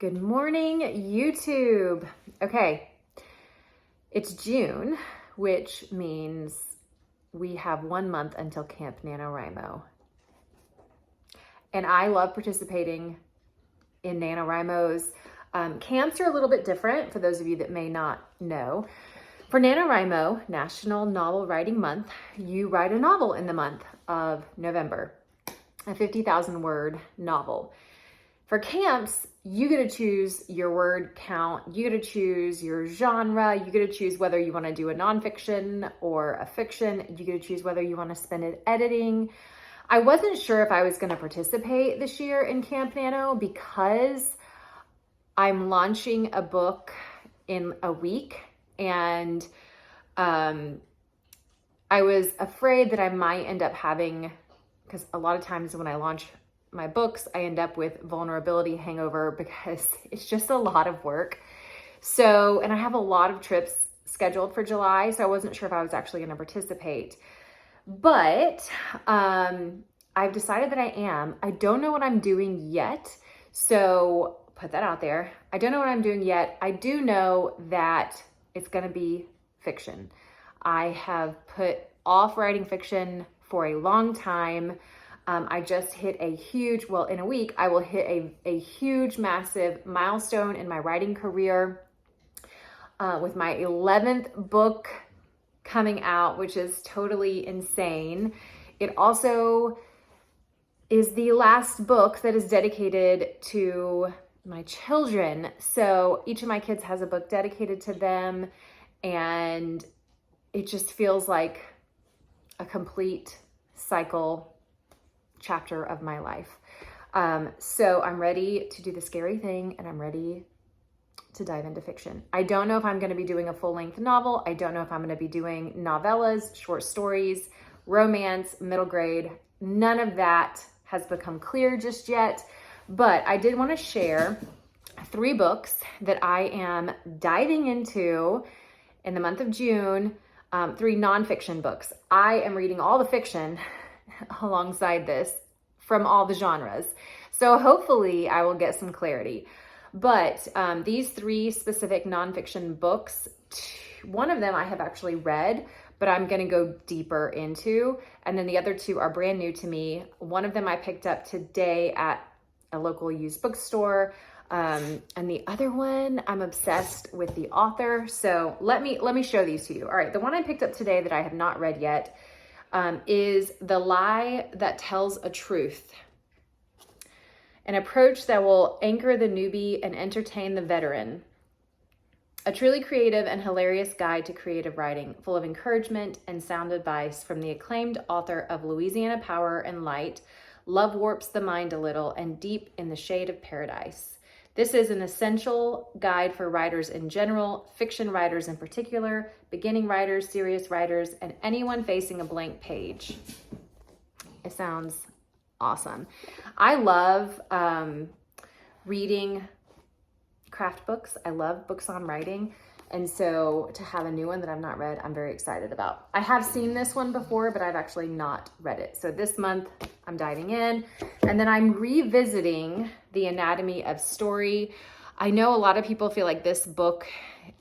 Good morning, YouTube. Okay, it's June, which means we have 1 month until Camp NaNoWriMo. And I love participating in NaNoWriMos. Camps are a little bit different for those of you that may not know. For NaNoWriMo, National Novel Writing Month, you write a novel in the month of November, a 50,000 word novel. For camps, you get to choose your word count, you get to choose your genre, you get to choose whether you want to do a nonfiction or a fiction, you get to choose whether you want to spend it editing. I wasn't sure if I was going to participate this year in Camp Nano because I'm launching a book in a week, and I was afraid that I might end up having, because a lot of times when I launch my books, I end up with vulnerability hangover because it's just a lot of work. So, and I have a lot of trips scheduled for July, so I wasn't sure if I was actually going to participate. But I've decided that I am. I don't know what I'm doing yet, so put that out there. I don't know what I'm doing yet. I do know that it's going to be fiction. I have put off writing fiction for a long time. I just hit a huge, well, in a week, I will hit a huge, massive milestone in my writing career with my 11th book coming out, which is totally insane. It also is the last book that is dedicated to my children. So each of my kids has a book dedicated to them, and it just feels like a complete cycle chapter of my life. So I'm ready to do the scary thing, and I'm ready to dive into fiction. I don't know if I'm going to be doing a full-length novel. I don't know if I'm going to be doing novellas, short stories, romance, middle grade. None of that has become clear just yet, but I did want to share 3 books that I am diving into in the month of June, 3 nonfiction books. I am reading all the fiction alongside this from all the genres. So hopefully I will get some clarity. But these 3 specific nonfiction books, one of them I have actually read, but I'm going to go deeper into. And then the other 2 are brand new to me. One of them I picked up today at a local used bookstore. And the other one, I'm obsessed with the author. So let me show these to you. All right, the one I picked up today that I have not read yet is The Lie That Tells a Truth. An approach that will anchor the newbie and entertain the veteran. A truly creative and hilarious guide to creative writing, full of encouragement and sound advice from the acclaimed author of Louisiana Power and Light, Love Warps the Mind a Little, and Deep in the Shade of Paradise. This is an essential guide for writers in general, fiction writers in particular, beginning writers, serious writers, and anyone facing a blank page. It sounds awesome. I love reading craft books. I love books on writing. And so to have a new one that I've not read, I'm very excited about. I have seen this one before, but I've actually not read it. So this month I'm diving in, and then I'm revisiting The Anatomy of Story. I know a lot of people feel like this book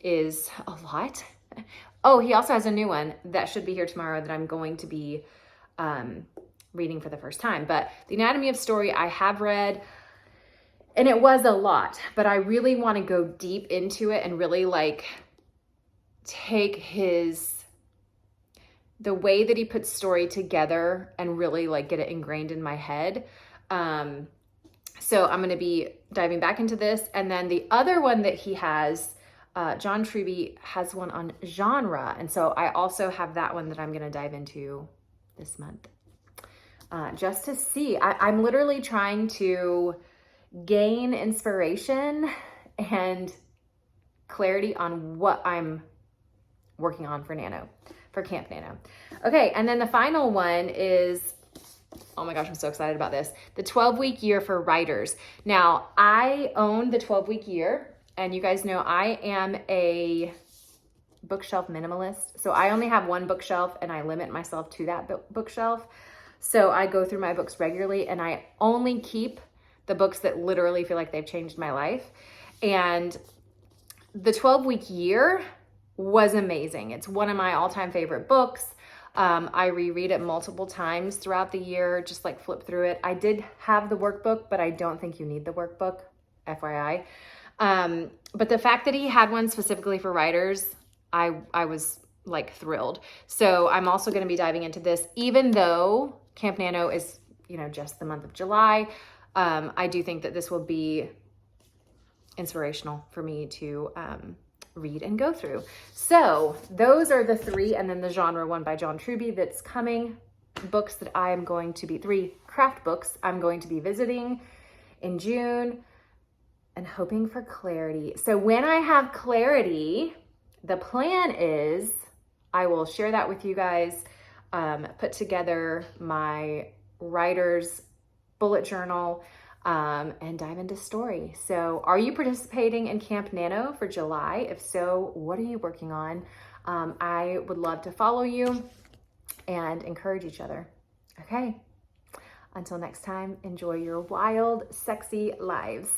is a lot. Oh, he also has a new one that should be here tomorrow that I'm going to be reading for the first time. But The Anatomy of Story I have read, and it was a lot, but I really want to go deep into it and really like take the way that he puts story together and really like get it ingrained in my head. So I'm going to be diving back into this. And then the other one that he has, John Truby has one on genre. And so I also have that one that I'm going to dive into this month. Just to see, I'm literally trying to gain inspiration and clarity on what I'm working on for Camp Nano. Okay, and then the final one is, oh my gosh, I'm so excited about this, the 12-week year for writers. Now, I own the 12-week year, and you guys know I am a bookshelf minimalist. So I only have one bookshelf, and I limit myself to that bookshelf. So I go through my books regularly, and I only keep the books that literally feel like they've changed my life. And the 12-week year was amazing. It's one of my all-time favorite books. I reread it multiple times throughout the year, just like flip through it. I did have the workbook, but I don't think you need the workbook, FYI. But the fact that he had one specifically for writers, I was like thrilled. So I'm also going to be diving into this, even though Camp Nano is, just the month of July. I do think that this will be inspirational for me to read and go through. So those are the 3, and then the genre one by John Truby that's coming. Books that I am going to be, 3 craft books I'm going to be visiting in June and hoping for clarity. So when I have clarity, the plan is I will share that with you guys, put together my writer's bullet journal, and dive into story. So are you participating in Camp Nano for July? If so, what are you working on? I would love to follow you and encourage each other. Okay. Until next time, enjoy your wild, sexy lives.